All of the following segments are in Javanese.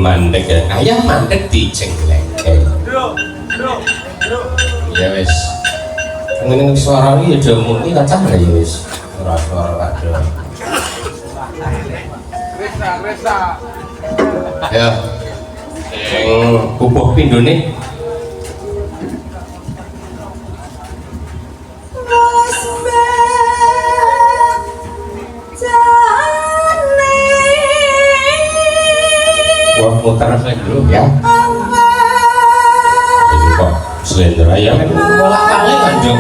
mandek ya ayam mandek dijenglek ya wis ngene suara iki ya muni kacang ya wis suara ada resa ya yang pupuh pindone muter saya dulu ya jadi kok slender aja kan bolak balik lanjut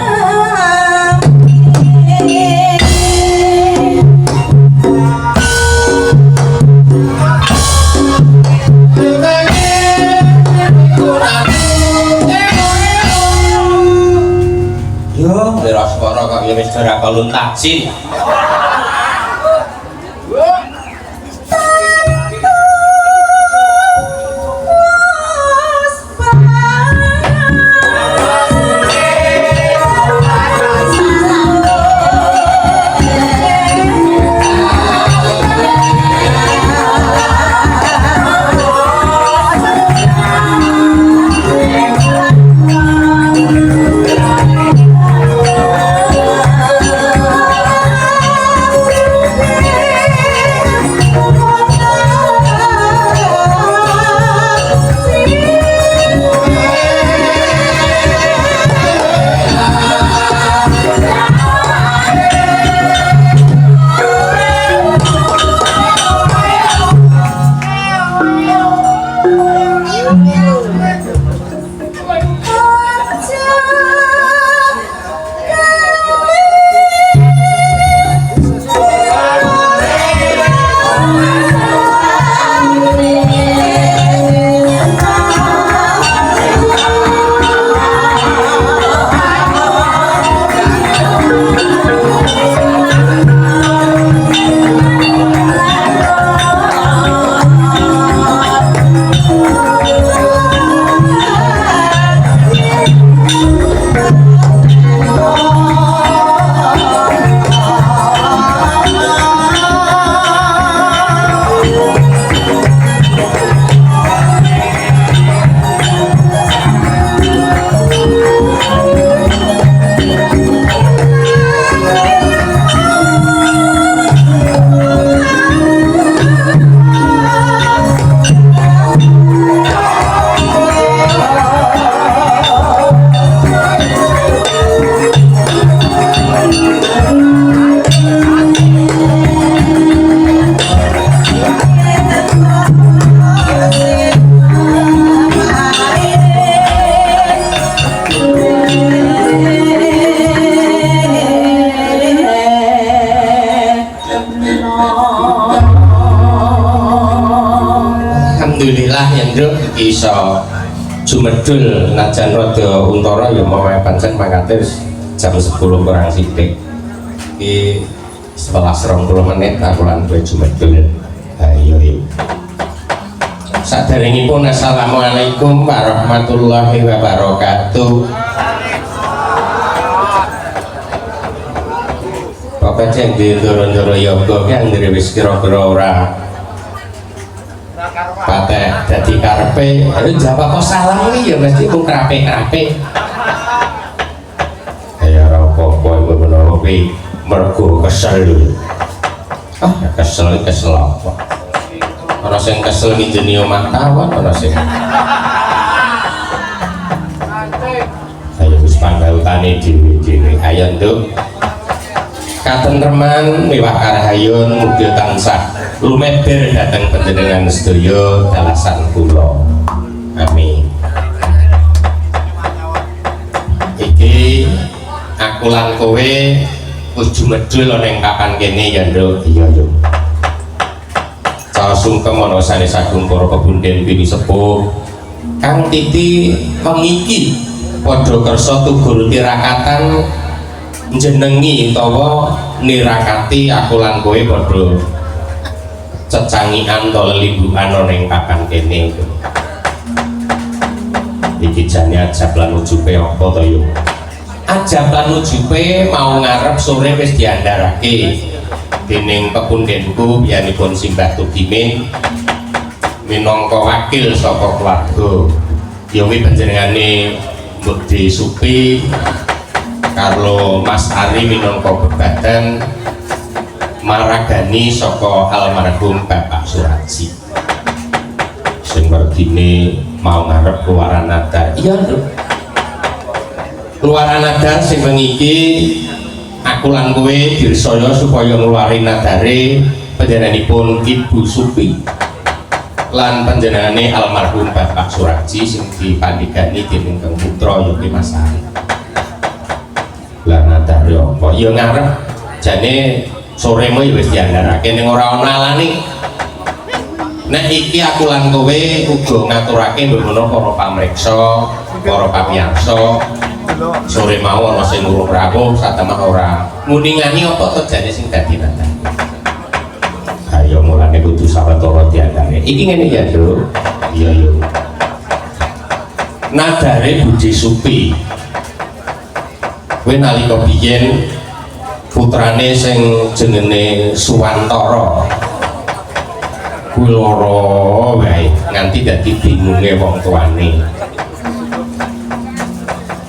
yo beras suara kok ya wis ora kalun taksin alhamdulillah yang nduk iso jumedul najan rada untara ya mau pancen mangkate jam 10 kurang sithik iki 11-20 menit aku lan kowe jumedul. Ayo yuk. Saderengipun assalamualaikum warahmatullahi wabarakatuh. Bapak cek di turun-turun yoga yang dari wis kira-kira ora patek dadi karepe ayo jawab apa salam iki ya mesti ku krape-krape. Ya ora apa-apa iku menawa kuwi mergo kesel lho. Kesel apa? Ana sing kesel ngijeni omah tawon ana sing. Ayo wis panggautane dhewe-dhewe. Ayo nduk. Katentreman miwah karahayun mugi tansah lumeber dhateng panjenengan sedaya dalasan kula. Amin. Iki aku lan kowe wis jumedul ana ing papan kene ya nduk. Iya yo. Salah sungkem ana sanes agung para pebunden bini sepuh Kang Titi mengiki padha kersa tugur tirakatan jenengi utawa nirakati aku lan kowe padha cecangian to lelingguhan ana ning papan kene. Iki jane ajab lan ujube apa to yo? Ajab lan ujube mau ngarep sore wis diandharake dening pepundenku biyanipun Simbah Tudimin minangka wakil saka keluarga. Ya kuwi panjenengane Mbok Supi karo Mas Ari minangka bebadan maragani saka almarhum Bapak Suraji sing merdine mau ngarep keluaran nadar. Iya lho keluaran nadar sing mengiki aku lan kowe dirsaya supaya ngeluari nadare panjenenganipun Ibu Supi lan panjenengane almarhum Bapak Suraji sing dipandhigani dening Kang Putra Yogi Mas Ari. Lah nadar yo apa ya ngarep jane soremu ya wis diandharake ning ora ana alane. Nek iki aku lan kowe uga ngaturake mbono para pamriksa, para pamirsa. Sore mau ana sing ngurung rawuh satemah ora nguningani apa to jane sing dadi nadar. Ayo mulane kudu sawetara diandhare. Iki ngene ya, Bro. Iya yo. Nadare Budi Supi. Kowe nalika biyen putrane sing jenenge Suwantara kuwi lara wae nganti dadi bingunge wong tuane.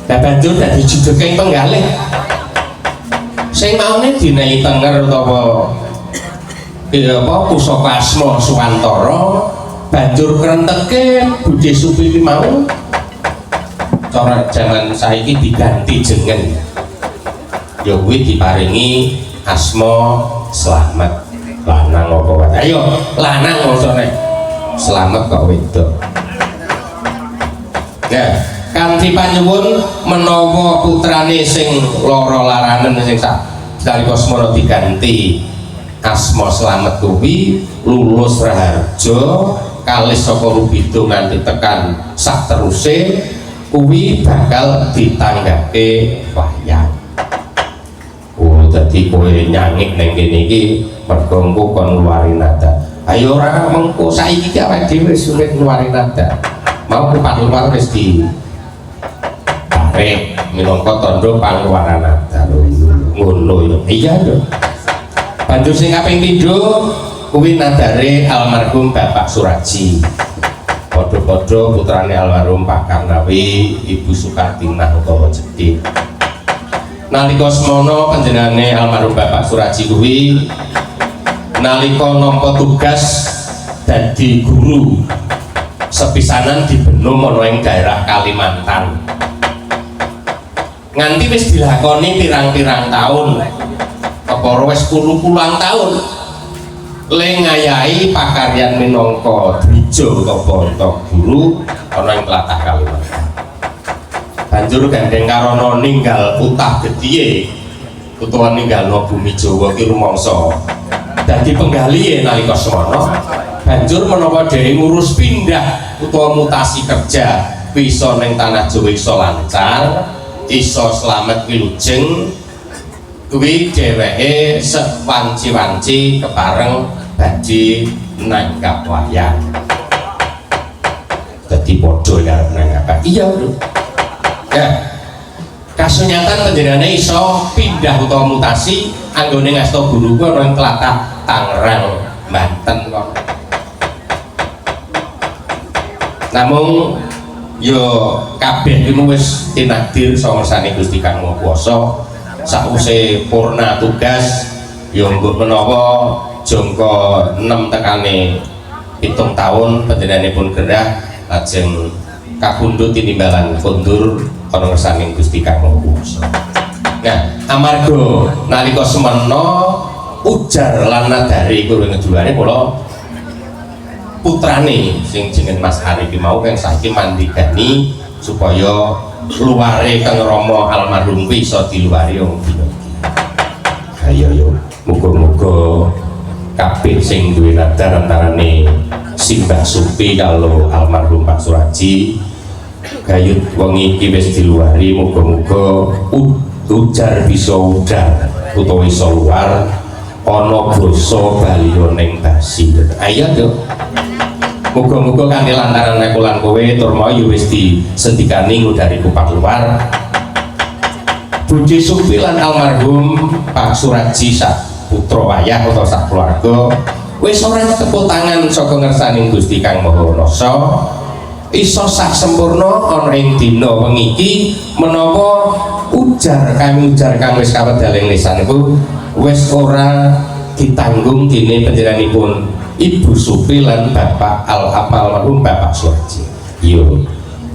Lah banjur dadi judeking penggalih. Sing maune dinehi tenger utawa apa pusaka asma Suwantara banjur krenteke Budi Supi ki mau cara jaman saiki diganti jeneng. Ya kuwi diparingi asma Slamet. Lanang apa wae. Ayo, lanang maksudnya Slamet kok wedok. Ya, kanthi panyuwun menawa putrane sing lara laranen sing sak dalika semana diganti asma Slamet kuwi lulus raharja kalis saka Rubido nganti tekan sak teruse kuwi bakal ditanggake wayang. Oh, dadi kowe nyangik ning kene iki mergo engko kon ngluwari nada. Ayo ora mengko saiki ki awake dhewe wis sulit ngluwari nada. Mau kupat-kupat wis di tarik minangka tandha pangluwaran nada. Ngono yo. Iya lho. Banjur sing kaping pindho kuwi nadare almarhum Bapak Suraji. Padha-padha putrane almarhum Pak Karnawi, Ibu Sukartinah utawa Jedit. Nalika semana panjenengane almarhum Bapak Suraji kuwi nalika nampa tugas dadi guru sepisanan di Benum ana ing daerah Kalimantan. Nganti wis dilakoni pirang-pirang taun, kepara wis puluh-puluhan taun le ngayahi pakaryan minangka drijo utawa guru ana ing tlatah Kalimantan. Banjur gandeng karana ninggal utah gedhiye utawa ninggalno bumi Jawa ki rumangsa dadi penggalihe nalika semana banjur menawa dhewe ngurus pindah utawa mutasi kerja bisa ning tanah Jawa iso lancar iso slamet wilujeng kuwi dheweke sewanci-wanci kepareng badhe nanggap wayang dadi padha ya nanggap iya lho ya kasunyatan panjenengane iso pindah utawa mutasi anggone ngasta guru ana ing tlatah Tangerang Banten kok namung yo kabeh iku wis tinakdir sangsane Gusti Kang Maha Kuwasa sakwise purna tugas yo mbok menawa jangka 6 tekane 7 taun panjenenganipun gerah lajeng kapundhut tinimbalan kondur ana ngersaning Gusti Kang Maha Kuwasa. Nah, amarga nalika semana ujar lan nadari kuwi ngejulane kula putrane sing jeneng Mas Ari ki mau kang saiki mandigani supaya luare Kang Rama almarhum kuwi iso diluari wong dina iki. Ayo yo muga-muga kabeh sing duwe nadar antarane Simbah Supi kalau almarhum Pak Suraji gayut wengi iki wis diluari muga-muga ujar bisa udar utawa iso luar ana basa baliho ning basi. Ayo yo muga-muga kanthi lantaran aku lan kowe tur mau ya wis disendikani ngudari kupat luar Budi Supi lan almarhum Pak Suraji sak putra wayah utawa sak keluarga wis ora tepuk tangan saka ngersaning Gusti Kang Maha Rasa iso sak sempurna ana ing dina wengi iki menawa ujar kang wis kawedaling lisanipun wis ora ditanggung dene panjenenganipun Ibu Supi lan Bapak almarhum Bapak Suraji. Yo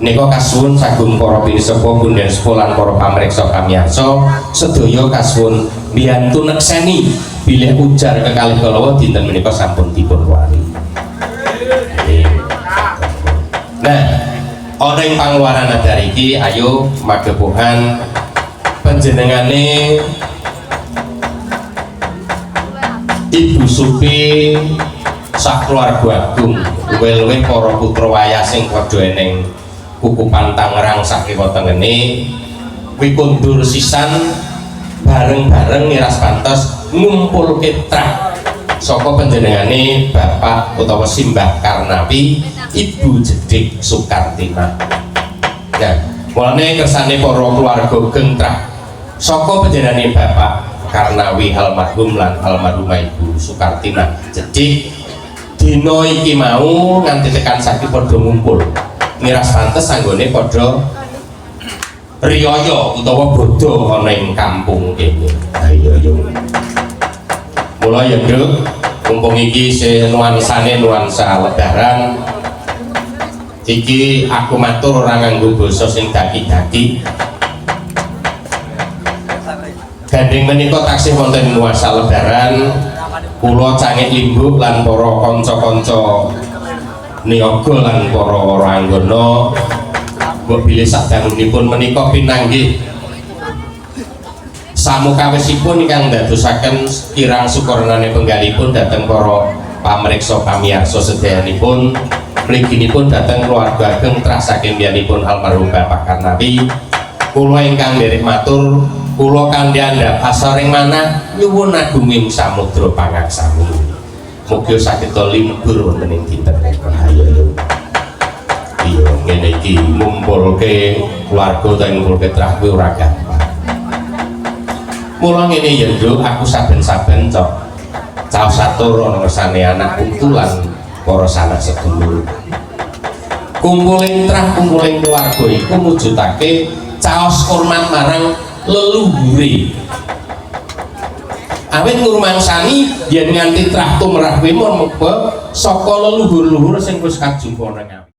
nika kasuwun sagung para pinisepuh punden sepuh lan para pamriksa pamirsa sedaya kasuwun mbiyantu nekseni bilih ujar kekalih kalawa dinten menika sampun dipun wari. Nah, ana ing pangeluaran nadar iki ayo magepokan panjenengane Ibu Supi sak keluarga agung luwih-luwih para putra wayah sing padha eneng Kukupan Tangerang sakiwa tengene kuwi kondur sisan bareng-bareng ngiras pantes ngumpulke trah saka panjenengane Bapak utawa Simbah Karnawi Ibu Jedik Sukartina. Nah, mulane kersane para keluarga gentrah saka panjenengane Bapak Karnawi almarhum lan almarhumah Ibu Sukartina Jedik dina iki mau nganti tekan saiki padha ngumpul miras pantes anggone padha riyaya utawa bodho ana ing kampung kene. Ayo yo. Mula ya Nduk, mumpung iki nuansane nuansa lebaran iki aku matur ora nganggo basa sing daki-daki. Gandeng menika taksih wonten nuansa lebaran kula cangit limbuk lan para kanca-kanca niaga lan para anggana mbok bilih sadangunipun menika pinanggih samukawisipun ingkang ndadosaken kirang sukarnane penggalipun dhateng para pamriksa pamirsa sedayanipun mliginipun dhateng keluarga ageng trah saking biyanipun almarhum Bapak Karnawi kula ingkang nderek matur kula kandhe andhap asaring manah nyuwun agunging samudra pangaksami mugi saged limbur wonten ing dinten ayo iya ngene iki ngumpulke keluarga utawa ngumpulke trah kuwi ora gampang mula ngene ya Nduk aku saben-saben caos satur ana ngersane anak putu lan para sanak sedulur kumpuling trah kumpuling keluarga iku mujudake caos hormat marang leluhure awit ngurmangsani yen nganti trah tumrap kuwi mun muga saka leluhur-leluhur sing wis kajumpa nang